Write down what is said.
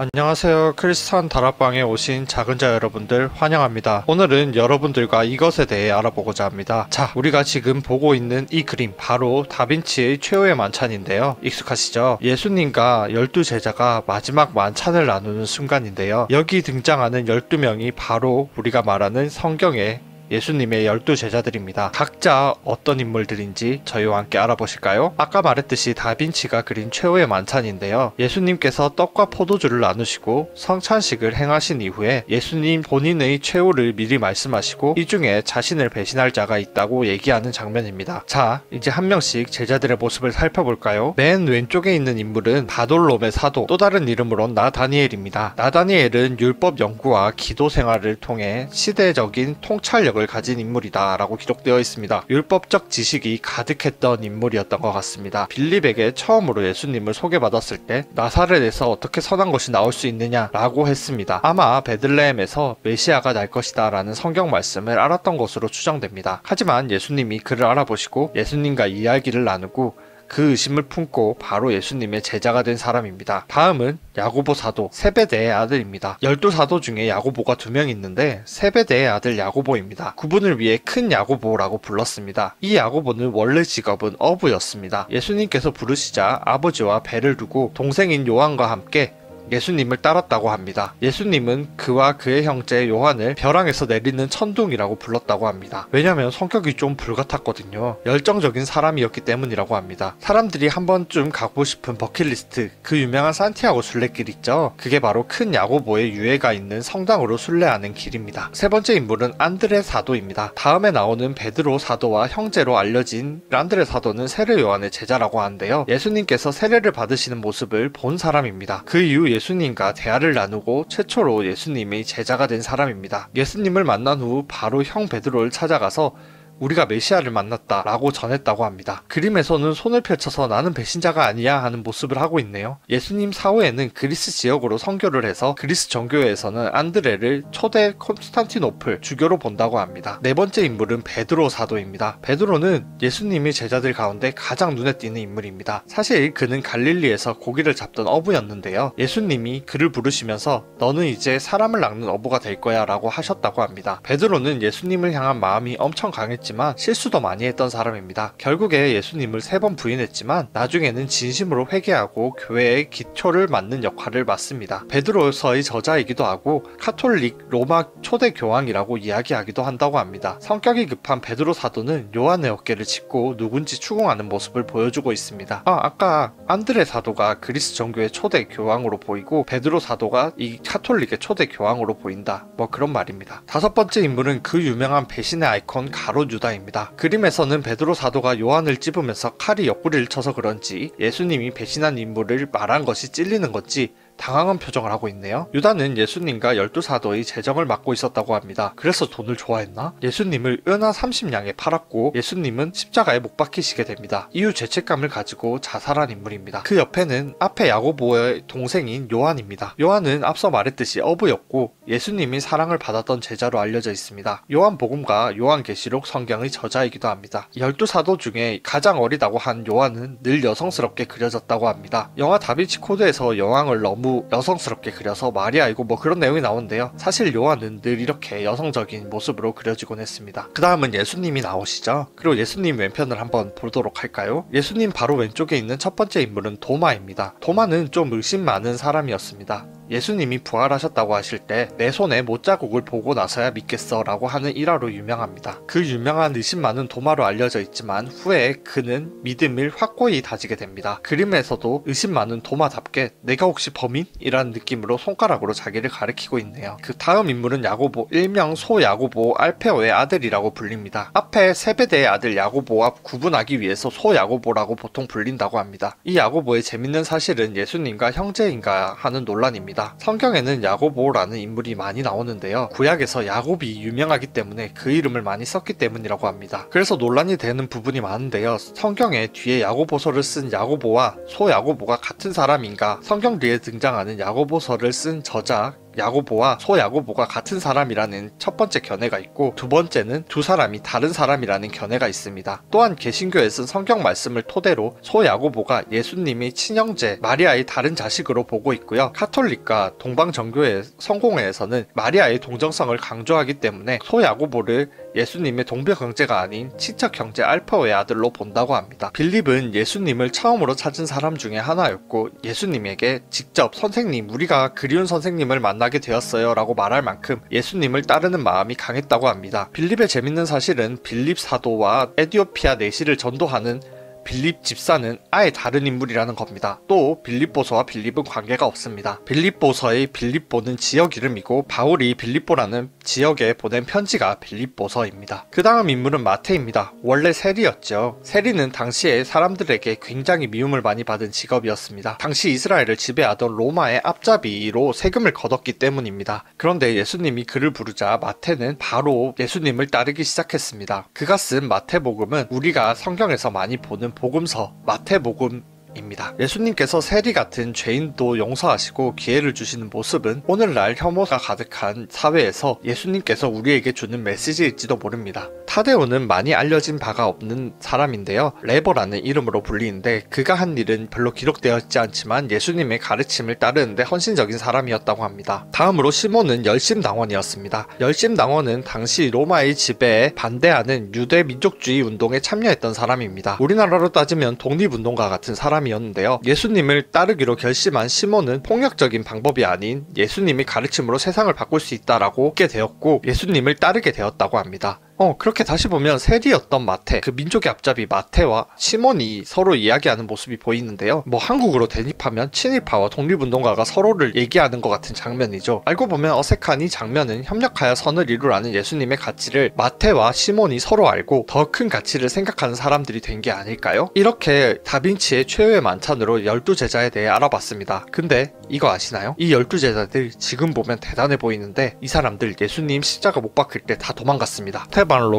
안녕하세요. 크리스찬 다락방에 오신 작은 자 여러분들 환영합니다. 오늘은 여러분들과 이것에 대해 알아보고자 합니다. 자, 우리가 지금 보고 있는 이 그림 바로 다빈치의 최후의 만찬인데요. 익숙하시죠? 예수님과 12제자가 마지막 만찬을 나누는 순간인데요. 여기 등장하는 12명이 바로 우리가 말하는 성경의 예수님의 12제자들입니다. 각자 어떤 인물들인지 저희와 함께 알아보실까요? 아까 말했듯이 다빈치가 그린 최후의 만찬인데요. 예수님께서 떡과 포도주를 나누시고 성찬식을 행하신 이후에 예수님 본인의 최후를 미리 말씀하시고 이 중에 자신을 배신할 자가 있다고 얘기하는 장면입니다. 자, 이제 한 명씩 제자들의 모습을 살펴볼까요? 맨 왼쪽에 있는 인물은 바돌롬의 사도, 또 다른 이름으로 나다니엘입니다. 나다니엘은 율법 연구와 기도 생활을 통해 시대적인 통찰력을 가진 인물이다 라고 기록되어 있습니다. 율법적 지식이 가득했던 인물이었던 것 같습니다. 빌립에게 처음으로 예수님을 소개받았을 때 나사렛에서 어떻게 선한 것이 나올 수 있느냐 라고 했습니다. 아마 베들레헴에서 메시아가 날 것이다 라는 성경 말씀을 알았던 것으로 추정됩니다. 하지만 예수님이 그를 알아보시고 예수님과 이야기를 나누고 그 의심을 품고 바로 예수님의 제자가 된 사람입니다. 다음은 야고보 사도, 세베대의 아들입니다. 12사도 중에 야고보가 2명 있는데 세베대의 아들 야고보입니다. 구분을 위해 큰 야고보라고 불렀습니다. 이 야고보는 원래 직업은 어부였습니다. 예수님께서 부르시자 아버지와 배를 두고 동생인 요한과 함께 예수님을 따랐다고 합니다. 예수님은 그와 그의 형제 요한을 벼랑에서 내리는 천둥이라고 불렀다고 합니다. 왜냐면 성격이 좀 불같았거든요. 열정적인 사람이었기 때문이라고 합니다. 사람들이 한 번쯤 가고 싶은 버킷리스트, 그 유명한 산티아고 순례길 있죠? 그게 바로 큰 야고보의 유해가 있는 성당으로 순례하는 길입니다. 세 번째 인물은 안드레 사도입니다. 다음에 나오는 베드로 사도와 형제로 알려진 안드레 사도는 세례 요한의 제자라고 하는데요. 예수님께서 세례를 받으시는 모습을 본 사람입니다. 그 이후 예수님과 대화를 나누고 최초로 예수님의 제자가 된 사람입니다. 예수님을 만난 후 바로 형 베드로를 찾아가서 우리가 메시아를 만났다 라고 전했다고 합니다. 그림에서는 손을 펼쳐서 나는 배신자가 아니야 하는 모습을 하고 있네요. 예수님 사후에는 그리스 지역으로 선교를 해서 그리스 정교회에서는 안드레를 초대 콘스탄티노플 주교로 본다고 합니다. 네 번째 인물은 베드로 사도입니다. 베드로는 예수님의 제자들 가운데 가장 눈에 띄는 인물입니다. 사실 그는 갈릴리에서 고기를 잡던 어부였는데요. 예수님이 그를 부르시면서 너는 이제 사람을 낚는 어부가 될 거야 라고 하셨다고 합니다. 베드로는 예수님을 향한 마음이 엄청 강했지만 실수도 많이 했던 사람입니다. 결국에 예수님을 3번 부인했지만 나중에는 진심으로 회개하고 교회의 기초를 맡는 역할을 맡습니다. 베드로서의 저자이기도 하고 카톨릭 로마 초대 교황이라고 이야기하기도 한다고 합니다. 성격이 급한 베드로 사도는 요한의 어깨를 짚고 누군지 추궁하는 모습을 보여주고 있습니다. 아까 안드레 사도가 그리스 정교의 초대 교황으로 보이고 베드로 사도가 이 카톨릭의 초대 교황으로 보인다, 뭐 그런 말입니다. 5번째 인물은 그 유명한 배신의 아이콘 가롯 유다입니다. 그림에서는 베드로 사도가 요한을 찝으면서 칼이 옆구리를 쳐서 그런지 예수님이 배신한 인물을 말한 것이 찔리는 건지 당황한 표정을 하고 있네요. 유다는 예수님과 12사도의 재정을 맡고 있었다고 합니다. 그래서 돈을 좋아했나? 예수님을 은하 30냥에 팔았고 예수님은 십자가에 못 박히시게 됩니다. 이후 죄책감을 가지고 자살한 인물입니다. 그 옆에는 앞에 야고보의 동생인 요한입니다. 요한은 앞서 말했듯이 어부였고 예수님이 사랑을 받았던 제자로 알려져 있습니다. 요한복음과 요한계시록 성경의 저자이기도 합니다. 12사도 중에 가장 어리다고 한 요한은 늘 여성스럽게 그려졌다고 합니다. 영화 다빈치 코드에서 여왕을 너무 여성스럽게 그려서 마리아이고 뭐 그런 내용이 나오는데요. 사실 요한은 늘 이렇게 여성적인 모습으로 그려지곤 했습니다. 그 다음은 예수님이 나오시죠. 그리고 예수님 왼편을 한번 보도록 할까요? 예수님 바로 왼쪽에 있는 첫 번째 인물은 도마입니다. 도마는 좀 의심 많은 사람이었습니다. 예수님이 부활하셨다고 하실 때 내 손에 못자국을 보고 나서야 믿겠어 라고 하는 일화로 유명합니다. 그 유명한 의심 많은 도마로 알려져 있지만 후에 그는 믿음을 확고히 다지게 됩니다. 그림에서도 의심 많은 도마답게 내가 혹시 범인? 이라는 느낌으로 손가락으로 자기를 가리키고 있네요. 그 다음 인물은 야고보, 일명 소야고보 알페오의 아들이라고 불립니다. 앞에 세베대의 아들 야고보와 구분하기 위해서 소야고보라고 보통 불린다고 합니다. 이 야고보의 재밌는 사실은 예수님과 형제인가 하는 논란입니다. 성경에는 야고보라는 인물이 많이 나오는데요. 구약에서 야곱이 유명하기 때문에 그 이름을 많이 썼기 때문이라고 합니다. 그래서 논란이 되는 부분이 많은데요. 성경에 뒤에 야고보서를 쓴 야고보와 소야고보가 같은 사람인가, 성경 뒤에 등장하는 야고보서를 쓴 저자 야고보와 소야고보가 같은 사람이라는 첫 번째 견해가 있고, 두 번째는 두 사람이 다른 사람이라는 견해가 있습니다. 또한 개신교에 쓴 성경 말씀을 토대로 소야고보가 예수님이 친형제 마리아의 다른 자식으로 보고 있고요. 카톨릭과 동방정교의 성공회에서는 마리아의 동정성을 강조하기 때문에 소야고보를 예수님의 동별형제가 아닌 친척형제 알파오의 아들로 본다고 합니다. 빌립은 예수님을 처음으로 찾은 사람 중에 하나였고, 예수님에게 직접 선생님, 우리가 그리운 선생님을 만나게 되었어요 라고 말할 만큼 예수님을 따르는 마음이 강했다고 합니다. 빌립의 재밌는 사실은 빌립 사도와 에디오피아 내시를 전도하는 빌립 집사는 아예 다른 인물이라는 겁니다. 또 빌립보서와 빌립은 관계가 없습니다. 빌립보서의 빌립보는 지역 이름이고, 바울이 빌립보라는 지역에 보낸 편지가 빌립보서입니다. 그 다음 인물은 마태입니다. 원래 세리였죠. 세리는 당시에 사람들에게 굉장히 미움을 많이 받은 직업이었습니다. 당시 이스라엘을 지배하던 로마의 앞잡이로 세금을 걷었기 때문입니다. 그런데 예수님이 그를 부르자 마태는 바로 예수님을 따르기 시작했습니다. 그가 쓴 마태복음은 우리가 성경에서 많이 보는 복음서 마태복음입니다. 예수님께서 세리 같은 죄인도 용서하시고 기회를 주시는 모습은 오늘날 혐오가 가득한 사회에서 예수님께서 우리에게 주는 메시지일지도 모릅니다. 타데오는 많이 알려진 바가 없는 사람인데요. 레버라는 이름으로 불리는데, 그가 한 일은 별로 기록되어 있지 않지만 예수님의 가르침을 따르는데 헌신적인 사람이었다고 합니다. 다음으로 시몬은 열심당원이었습니다. 열심당원은 당시 로마의 지배에 반대하는 유대 민족주의 운동에 참여했던 사람입니다. 우리나라로 따지면 독립운동가 같은 사람이었는데요. 예수님을 따르기로 결심한 시몬은 폭력적인 방법이 아닌 예수님의 가르침으로 세상을 바꿀 수 있다라고 믿게 되었고, 예수님을 따르게 되었다고 합니다. 그렇게 다시 보면 세리였던 마태, 그 민족의 앞잡이 마태와 시몬이 서로 이야기하는 모습이 보이는데요. 한국으로 대입하면 친일파와 독립운동가가 서로를 얘기하는 것 같은 장면이죠. 알고 보면 어색한 이 장면은 협력하여 선을 이루라는 예수님의 가치를 마태와 시몬이 서로 알고 더 큰 가치를 생각하는 사람들이 된 게 아닐까요? 이렇게 다빈치의 최후의 만찬으로 12제자에 대해 알아봤습니다. 근데 이거 아시나요? 이 12제자들 지금 보면 대단해 보이는데 이 사람들 예수님 십자가 못 박힐 때 다 도망갔습니다. 스테반로